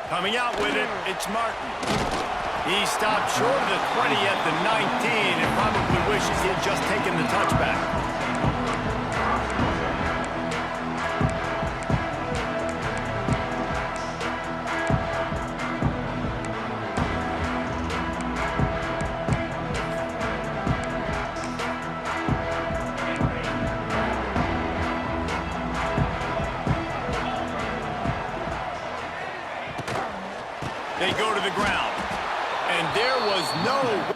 Coming out with it, it's Martin. He stopped short of the 20 at the 19 and probably wishes he had just taken the touchback. They go to the ground, and there was no...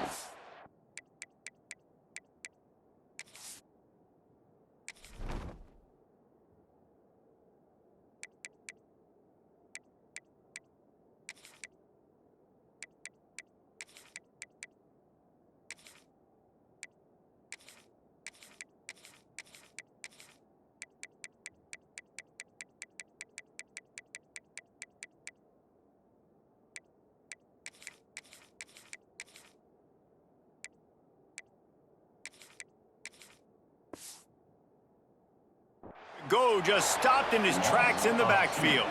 Go just stopped in his tracks in the backfield.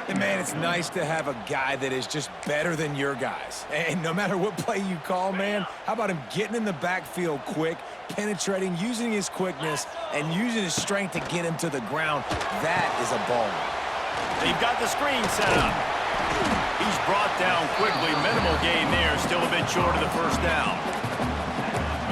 And man, it's nice to have a guy that is just better than your guys. And no matter what play you call, man, how about him getting in the backfield quick, penetrating, using his quickness, and using his strength to get him to the ground? That is a ball. They've got the screen set up. He's brought down quickly. Minimal gain there, still a bit short of the first down.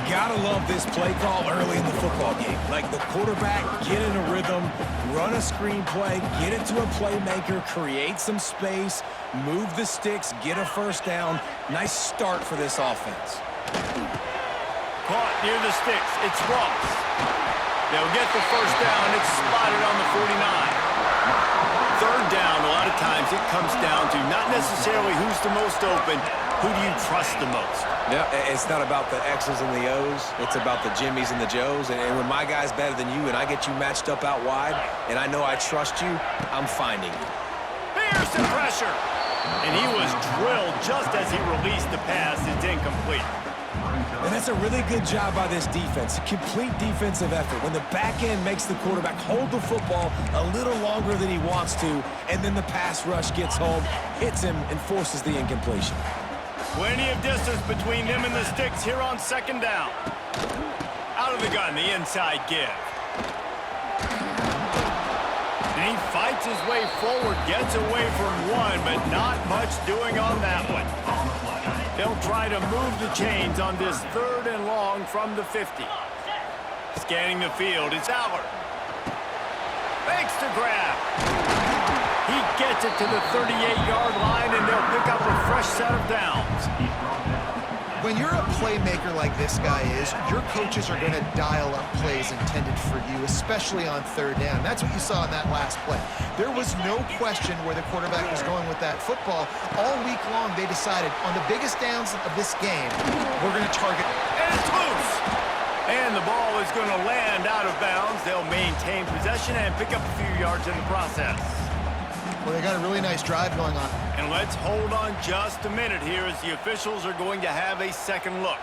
Gotta love this play call early in the football game. Like the quarterback, get in a rhythm, run a screen play, get it to a playmaker, create some space, move the sticks, get a first down. Nice start for this offense. Caught near the sticks. It's Ross. They'll get the first down. It's spotted on the 49. Third down, a lot of times it comes down to not necessarily who's the most open, who do you trust the most? Yeah, it's not about the X's and the O's. It's about the Jimmys and the Joes. And when my guy's better than you and I get you matched up out wide, and I know I trust you, I'm finding you. Here's the pressure. And he was drilled just as he released the pass. It's incomplete. And that's a really good job by this defense. A complete defensive effort. When the back end makes the quarterback hold the football a little longer than he wants to, and then the pass rush gets home, hits him, and forces the incompletion. Plenty of distance between them and the sticks here on second down. Out of the gun, the inside give. And he fights his way forward, gets away from one, but not much doing on that one. They'll try to move the chains on this third and long from the 50. Scanning the field, it's Aller. Makes the grab. He gets it to the 38-yard line, and they'll pick up a fresh set of downs. When you're a playmaker like this guy is, your coaches are going to dial up plays intended for you, especially on third down. That's what you saw in that last play. There was no question where the quarterback was going with that football. All week long, they decided on the biggest downs of this game, we're going to target. And it's loose. And the ball is going to land out of bounds. They'll maintain possession and pick up a few yards in the process. Well, they got a really nice drive going on. And let's hold on just a minute here as the officials are going to have a second look.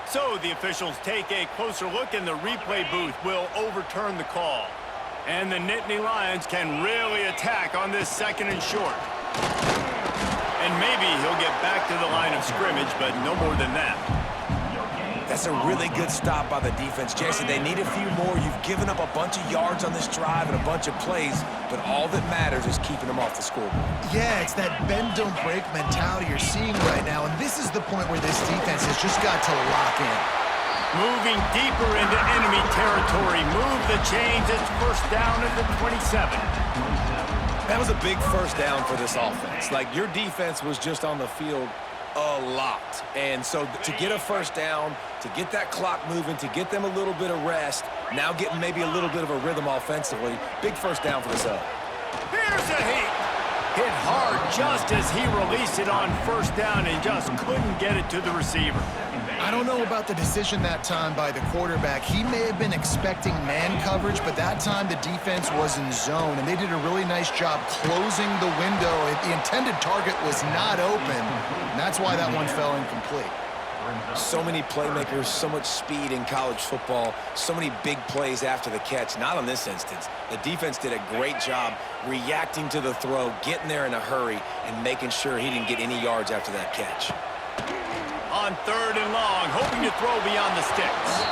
So the officials take a closer look, and the replay booth will overturn the call. And the Nittany Lions can really attack on this second and short. And maybe he'll get back to the line of scrimmage, but no more than that. That's a really good stop by the defense. Jason, they need a few more. You've given up a bunch of yards on this drive and a bunch of plays, but all that matters is keeping them off the scoreboard. Yeah, it's that bend, don't break mentality you're seeing right now, and this is the point where this defense has just got to lock in. Moving deeper into enemy territory. Move the chains. It's first down at the 27. That was a big first down for this offense. Like, your defense was just on the field a lot. And so to get a first down, to get that clock moving, to get them a little bit of rest, now getting maybe a little bit of a rhythm offensively, big first down for this up. Here's a hit. Hit hard just as he released it on first down and just couldn't get it to the receiver. I don't know about the decision that time by the quarterback. He may have been expecting man coverage, but that time the defense was in zone, and they did a really nice job closing the window. The intended target was not open, and that's why that one fell incomplete. So many playmakers, so much speed in college football, so many big plays after the catch. Not in this instance. The defense did a great job reacting to the throw, getting there in a hurry, and making sure he didn't get any yards after that catch. On 3rd and long, hoping to throw beyond the sticks.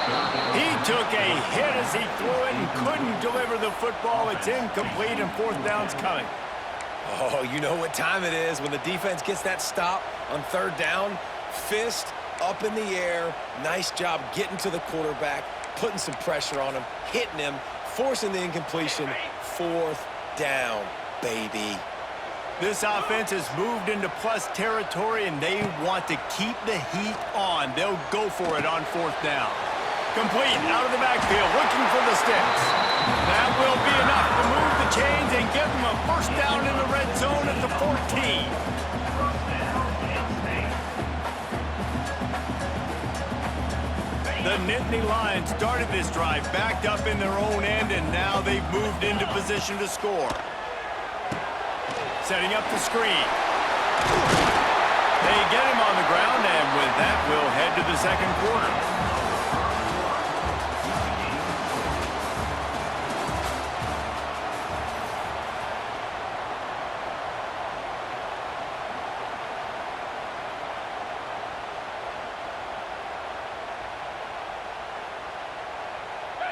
He took a hit as he threw it and couldn't deliver the football. It's incomplete and 4th down's coming. Oh, you know what time it is when the defense gets that stop on 3rd down. Fist up in the air. Nice job getting to the quarterback, putting some pressure on him, hitting him, forcing the incompletion. 4th down, baby. This offense has moved into plus territory, and they want to keep the heat on. They'll go for it on 4th down. Complete out of the backfield, looking for the sticks. That will be enough to move the chains and give them a 1st down in the red zone at the 14. The Nittany Lions started this drive backed up in their own end, and now they've moved into position to score. Setting up the screen. They get him on the ground, and with that, we'll head to the 2nd quarter.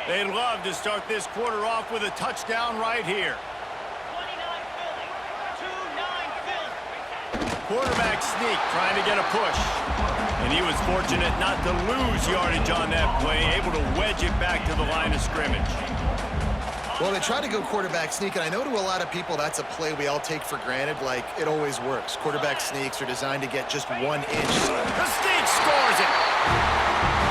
They'd love to start this quarter off with a touchdown right here. Quarterback sneak, trying to get a push. And he was fortunate not to lose yardage on that play, able to wedge it back to the line of scrimmage. Well, they tried to go quarterback sneak, and I know to a lot of people that's a play we all take for granted, like it always works. Quarterback sneaks are designed to get just 1 inch. The sneak scores it!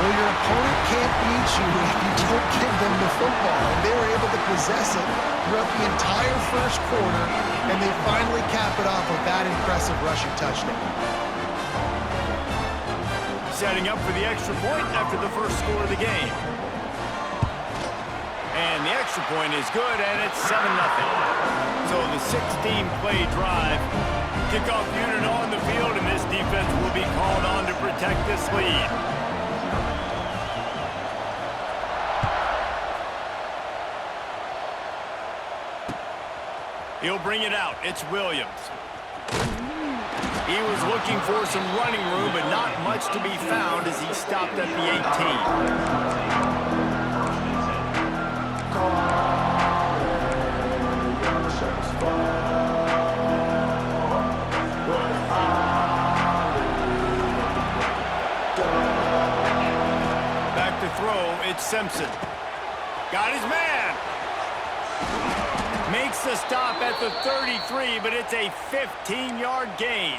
Well, your opponent can't beat you if you don't give them the football, and they were able to possess it throughout the entire 1st quarter, and they finally cap it off with that impressive rushing touchdown. Setting up for the extra point after the 1st score of the game. And the extra point is good, and it's 7-0. So the 16-play drive. Kickoff unit on the field, and this defense will be called on to protect this lead. He'll bring it out. It's Williams. He was looking for some running room, but not much to be found as he stopped at the 18. Back to throw, it's Simpson. Got his man. Makes the stop at the 33, but it's a 15-yard gain.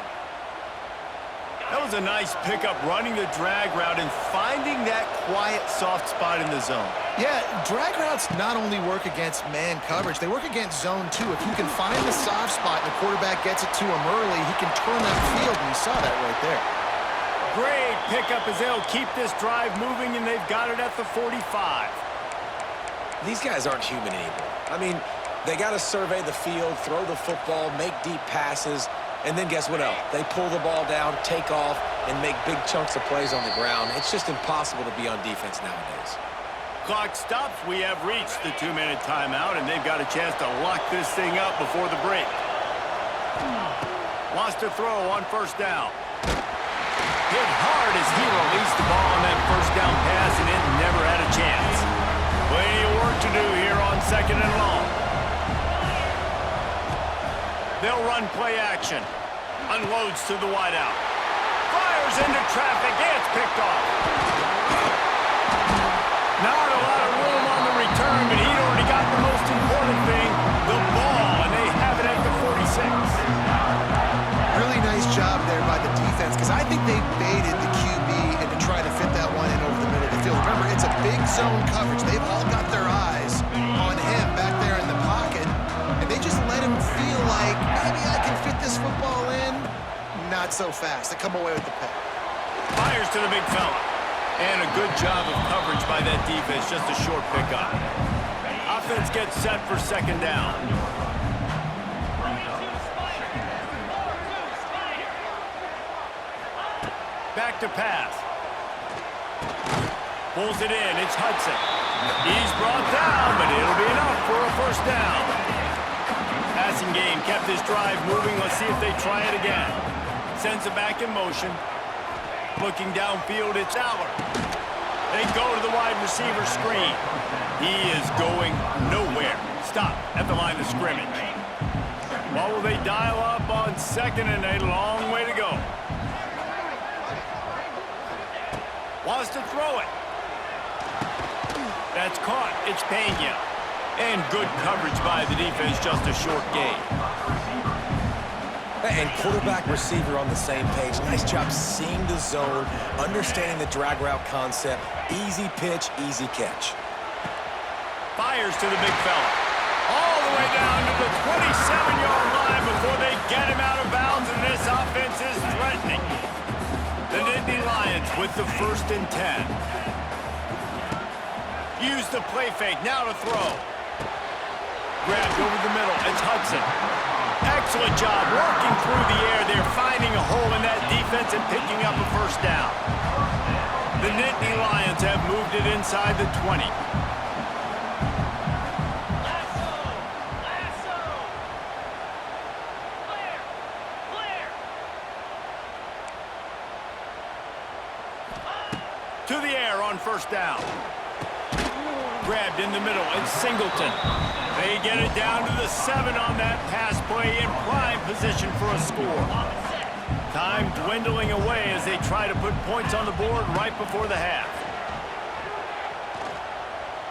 That was a nice pickup, running the drag route and finding that quiet, soft spot in the zone. Yeah, drag routes not only work against man coverage, they work against zone too. If you can find the soft spot and the quarterback gets it to him early, he can turn that field, and you saw that right there. Great pickup as they'll keep this drive moving, and they've got it at the 45. These guys aren't human anymore. I mean, they got to survey the field, throw the football, make deep passes, and then guess what else? They pull the ball down, take off, and make big chunks of plays on the ground. It's just impossible to be on defense nowadays. Clock stops. We have reached the 2-minute timeout, and they've got a chance to lock this thing up before the break. Lost a throw on 1st down. Hit hard as he released the ball on that 1st down pass, and it never had a chance. Plenty of work to do here on 2nd and long. They'll run play action. Unloads to the wideout. Fires into traffic. It's picked off. Not a lot of room on the return, but he'd already got the most important thing, the ball, and they have it at the 46. Really nice job there by the defense, because I think they baited the QB into trying to fit that one in over the middle of the field. Remember, it's a big zone coverage. They've all got their eyes on him back there in the pocket, and they just let him feel like, maybe I can fit this football in. Not so fast. They come away with the pick. Fires to the big fella. And a good job of coverage by that defense. Just a short pickup. Offense gets set for 2nd down. Back to pass. Pulls it in. It's Hudson. He's brought down, but it'll be enough for a first down. Passing game kept this drive moving. Let's see if they try it again. Sends it back in motion. Looking downfield, it's Aller. They go to the wide receiver screen. He is going nowhere. Stop at the line of scrimmage. What will they dial up on second and a long way to go? Wants to throw it. That's caught. It's Pena. And good coverage by the defense, just a short gain. And quarterback receiver on the same page. Nice job seeing the zone, understanding the drag route concept. Easy pitch, easy catch. Fires to the big fella. All the way down to the 27-yard line before they get him out of bounds, and this offense is threatening. The Nittany Lions with the 1st and 10. Use the play fake, now to throw. Grabbed over the middle, it's Hudson. Excellent job working through the air. They're finding a hole in that defense and picking up a first down. The Nittany Lions have moved it inside the 20. To the air on first down. Grabbed in the middle, it's Singleton. They get it down to the 7 on that pass play in prime position for a score. Time dwindling away as they try to put points on the board right before the half.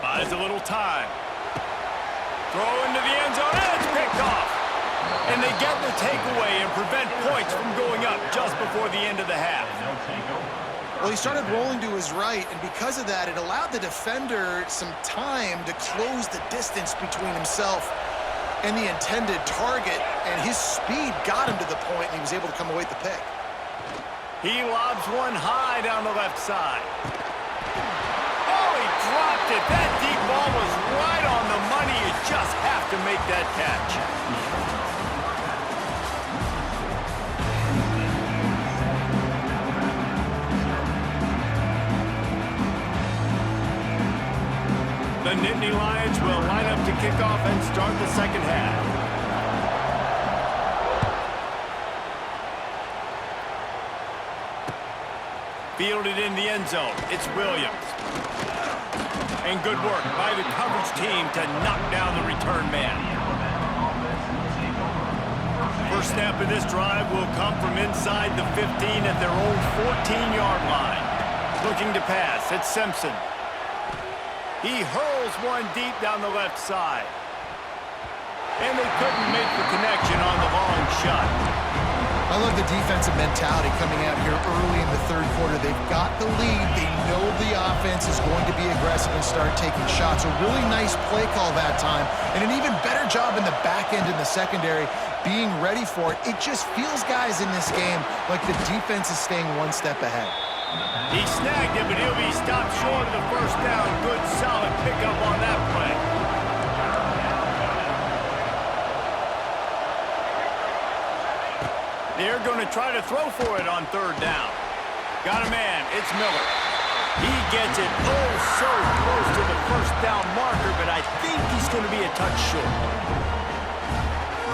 Buys a little time. Throw into the end zone, and it's picked off. And they get the takeaway and prevent points from going up just before the end of the half. Well, he started rolling to his right, and because of that, it allowed the defender some time to close the distance between himself and the intended target, and his speed got him to the point, and he was able to come away with the pick. He lobs one high down the left side. Oh, he dropped it. That deep ball was right on the money. You just have to make that catch. The Nittany Lions will line up to kick off and start the second half. Fielded in the end zone. It's Williams. And good work by the coverage team to knock down the return man. First snap of this drive will come from inside the 15 at their own 14-yard line. Looking to pass. It's Simpson. He hurls one deep down the left side. And they couldn't make the connection on the long shot. I love the defensive mentality coming out here early in the third quarter. They've got the lead. They know the offense is going to be aggressive and start taking shots. A really nice play call that time. And an even better job in the back end in the secondary being ready for it. It just feels, guys, in this game like the defense is staying one step ahead. He snagged it, but he'll be stopped short of the first down. Good, solid pickup on that play. They're going to try to throw for it on third down. Got a man. It's Miller. He gets it oh so close to the first down marker, but I think he's going to be a touch short.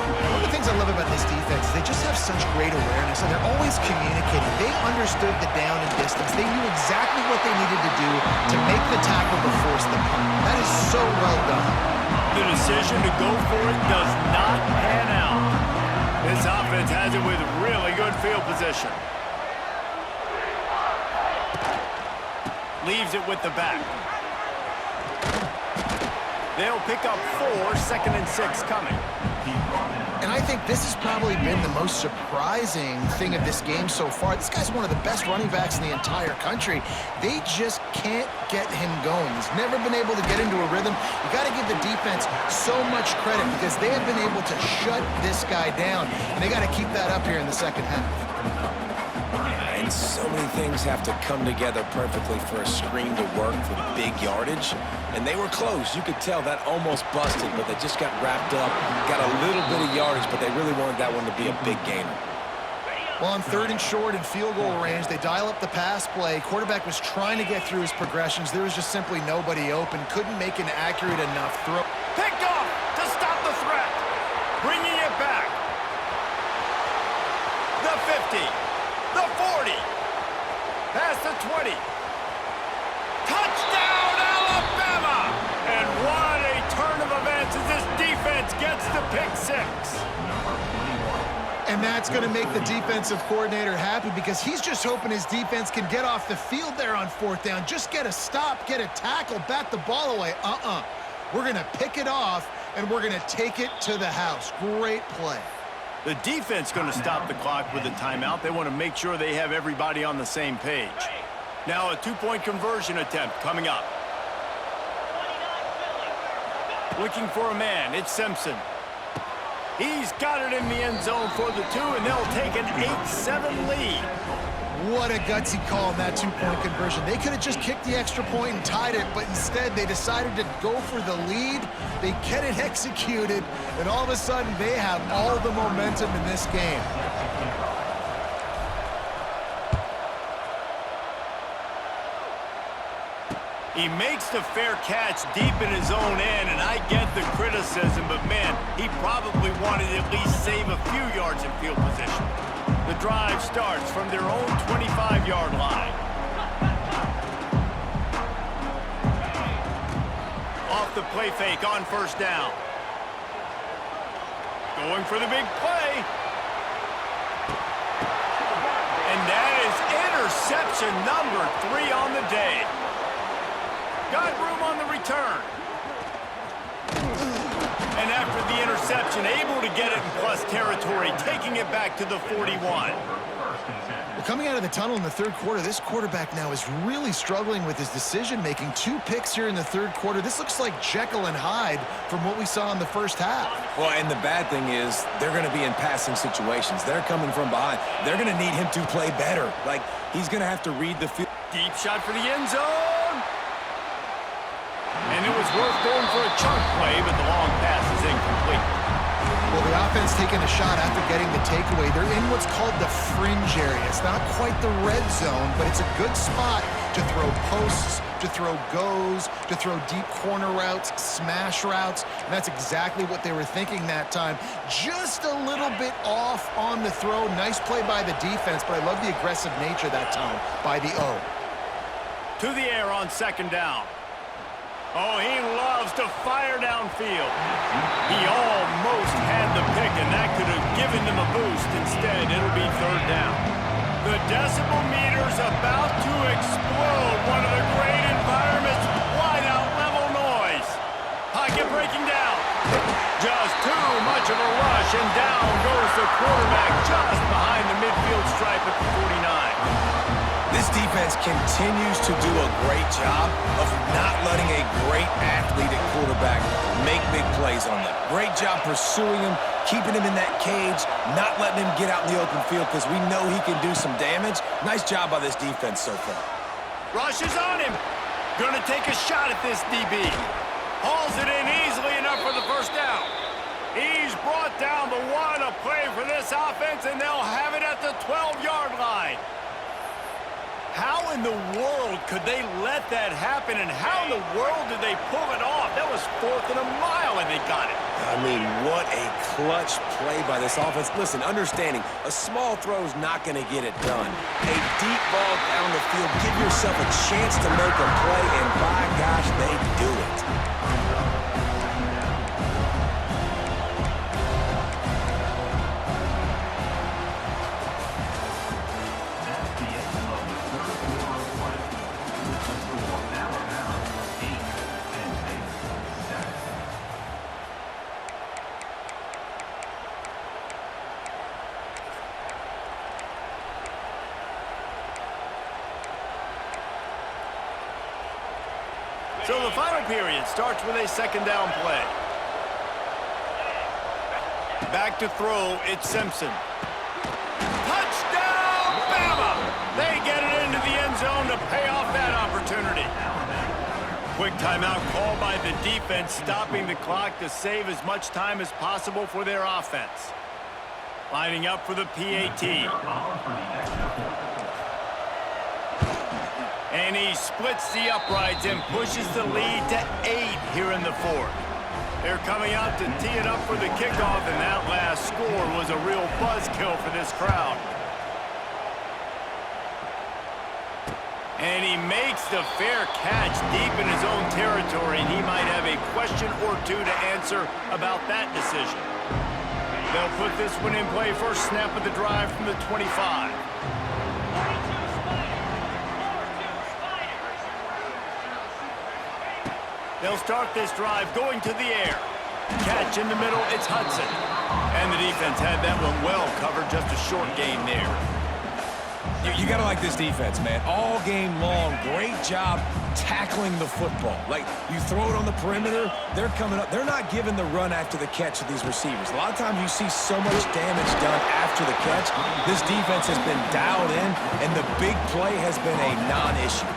One of the things I love about this defense is they just have such great awareness, and they're always communicating. They understood the down and distance. They knew exactly what they needed to do to make the tackle to force the punt. That is so well done. The decision to go for it does not pan out. This offense has it with really good field position. Leaves it with the back. They'll pick up 4, 2nd and 6 coming. And I think this has probably been the most surprising thing of this game so far. This guy's one of the best running backs in the entire country. They just can't get him going. He's never been able to get into a rhythm. You got to give the defense so much credit because they have been able to shut this guy down. And they got to keep that up here in the second half. And so many things have to come together perfectly for a screen to work for big yardage. And they were close. You could tell that almost busted, but they just got wrapped up, got a little bit of yardage, but they really wanted that one to be a big gainer. Well, on 3rd and short and field goal range, they dial up the pass play. Quarterback was trying to get through his progressions. There was just simply nobody open. Couldn't make an accurate enough throw. Picked off to stop the threat. Bringing it back. The 50. The 40. Past the 20. Touchdown, Alabama! And what a turn of events as this defense gets the pick 6. And that's going to make the defensive coordinator happy because he's just hoping his defense can get off the field there on 4th down. Just get a stop, get a tackle, bat the ball away. We're going to pick it off, and we're going to take it to the house. Great play. The defense going to stop the clock with a timeout. They want to make sure they have everybody on the same page. Now a 2-point conversion attempt coming up. Looking for a man. It's Simpson. He's got it in the end zone for the 2, and they'll take an 8-7 lead. What a gutsy call in that 2-point conversion. They could have just kicked the extra point and tied it, but instead they decided to go for the lead. They get it executed, and all of a sudden they have all the momentum in this game. He makes the fair catch deep in his own end, and I get the criticism, but man, he probably wanted to at least save a few yards in field position. The drive starts from their own 25-yard line. Off the play fake on 1st down. Going for the big play. And that is interception number 3 on the day. Got room on the return. And after the interception, able to get it in plus territory, taking it back to the 41. Well, coming out of the tunnel in the 3rd quarter, this quarterback now is really struggling with his decision-making. 2 picks here in the 3rd quarter. This looks like Jekyll and Hyde from what we saw in the 1st half. Well, and the bad thing is they're going to be in passing situations. They're coming from behind. They're going to need him to play better. Like, he's going to have to read the field. Deep shot for the end zone. And it was worth going for a chunk play, but the long pass is incomplete. Well, the offense taking a shot after getting the takeaway. They're in what's called the fringe area. It's not quite the red zone, but it's a good spot to throw posts, to throw goes, to throw deep corner routes, smash routes. And that's exactly what they were thinking that time. Just a little bit off on the throw. Nice play by the defense, but I love the aggressive nature that time by the O. To the air on 2nd down. Oh, he loves to fire downfield. He almost had the pick, and that could have given them a boost. Instead, it'll be 3rd down. The decibel meter's about to explode. One of the great environments, wide-out level noise. Pocket breaking down. Just too much of a rush, and down goes the quarterback just behind the midfield stripe at the 49. This defense continues to do a great job of not letting a great athlete at quarterback make big plays on them. Great job pursuing him, keeping him in that cage, not letting him get out in the open field because we know he can do some damage. Nice job by this defense so far. Rush is on him. Gonna take a shot at this DB. Hauls it in easily enough for the 1st down. He's brought down the 1, a play for this offense, and they'll have it at the 12-yard line. How in the world could they let that happen, and how in the world did they pull it off? That was 4th and a mile, and they got it. I mean, what a clutch play by this offense. Listen, understanding, a small throw's not going to get it done. A deep ball down the field, give yourself a chance to make a play, and by gosh, they do it. So the final period starts with a 2nd down play. Back to throw, it's Simpson. Touchdown, Bama! They get it into the end zone to pay off that opportunity. Quick timeout call by the defense, stopping the clock to save as much time as possible for their offense. Lining up for the PAT. And he splits the uprights and pushes the lead to 8 here in the fourth. They're coming out to tee it up for the kickoff, and that last score was a real buzzkill for this crowd. And he makes the fair catch deep in his own territory, and he might have a question or two to answer about that decision. They'll put this one in play. First snap of the drive from the 25. They'll start this drive going to the air. Catch in the middle, it's Hudson. And the defense had that one well covered, just a short gain there. You got to like this defense, man. All game long, great job tackling the football. Like, you throw it on the perimeter, they're coming up. They're not giving the run after the catch to these receivers. A lot of times you see so much damage done after the catch. This defense has been dialed in, and the big play has been a non-issue.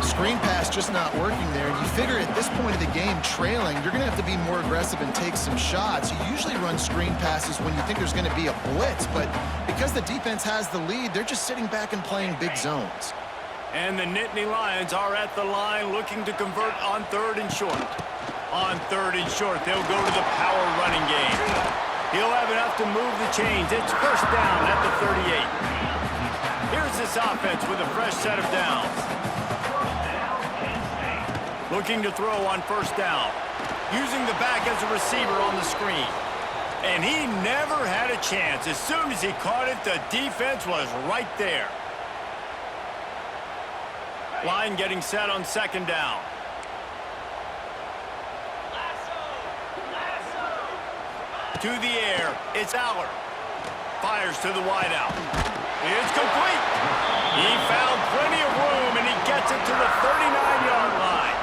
Screen pass just not working there, and you figure at this point of the game, trailing, you're going to have to be more aggressive and take some shots. You usually run screen passes when you think there's going to be a blitz, but because the defense has the lead, they're just sitting back and playing big zones. And the Nittany Lions are at the line looking to convert on 3rd and short. On 3rd and short, they'll go to the power running game. He'll have enough to move the chains. It's first down at the 38. Here's this offense with a fresh set of downs. Looking to throw on first down. Using the back as a receiver on the screen. And he never had a chance. As soon as he caught it, the defense was right there. Line getting set on 2nd down. To the air, it's Aller. Fires to the wideout. It's complete. He found plenty of room, and he gets it to the 39-yard line.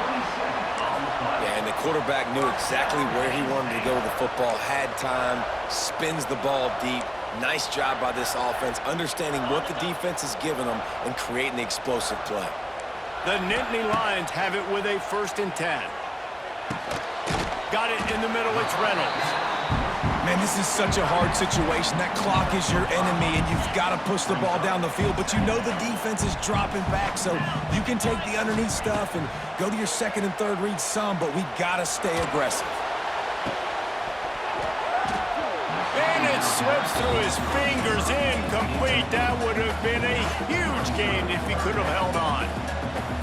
Yeah, and the quarterback knew exactly where he wanted to go with the football, had time, spins the ball deep. Nice job by this offense, understanding what the defense is giving them and creating the explosive play. The Nittany Lions have it with a 1st and 10. Got it in the middle, it's Reynolds. Man, this is such a hard situation. That clock is your enemy, and you've got to push the ball down the field, but you know the defense is dropping back, so you can take the underneath stuff and go to your 2nd and 3rd read some, but we got to stay aggressive. And it slips through his fingers, incomplete. That would have been a huge gain if he could have held on.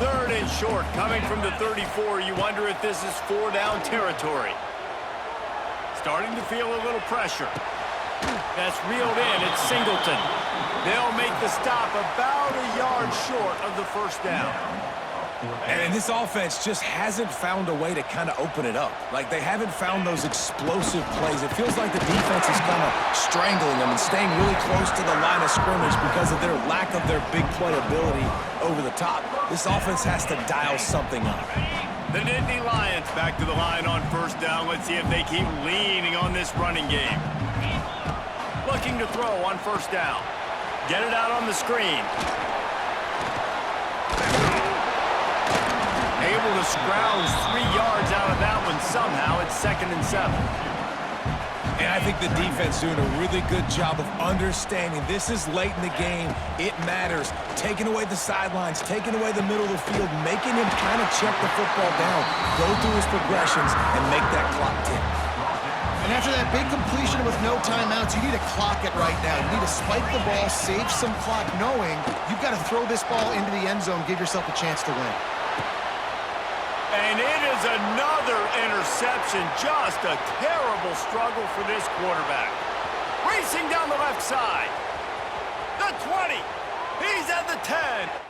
3rd and short, coming from the 34. You wonder if this is 4-down territory. Starting to feel a little pressure. That's reeled in. It's Singleton. They'll make the stop about a yard short of the 1st down. And this offense just hasn't found a way to kind of open it up. Like, they haven't found those explosive plays. It feels like the defense is kind of strangling them and staying really close to the line of scrimmage because of their lack of their big play ability over the top. This offense has to dial something up. The Nittany Lions back to the line on 1st down. Let's see if they keep leaning on this running game. Looking to throw on 1st down. Get it out on the screen. Able to scrounge 3 yards out of that one somehow. It's 2nd and 7. And I think the defense doing a really good job of understanding this is late in the game. It matters. Taking away the sidelines, taking away the middle of the field, making him kind of check the football down, go through his progressions, and make that clock tick. And after that big completion with no timeouts, you need to clock it right now. You need to spike the ball, save some clock, knowing you've got to throw this ball into the end zone, give yourself a chance to win. And it is another interception. Just a terrible struggle for this quarterback. Racing down the left side. The 20. He's at the 10.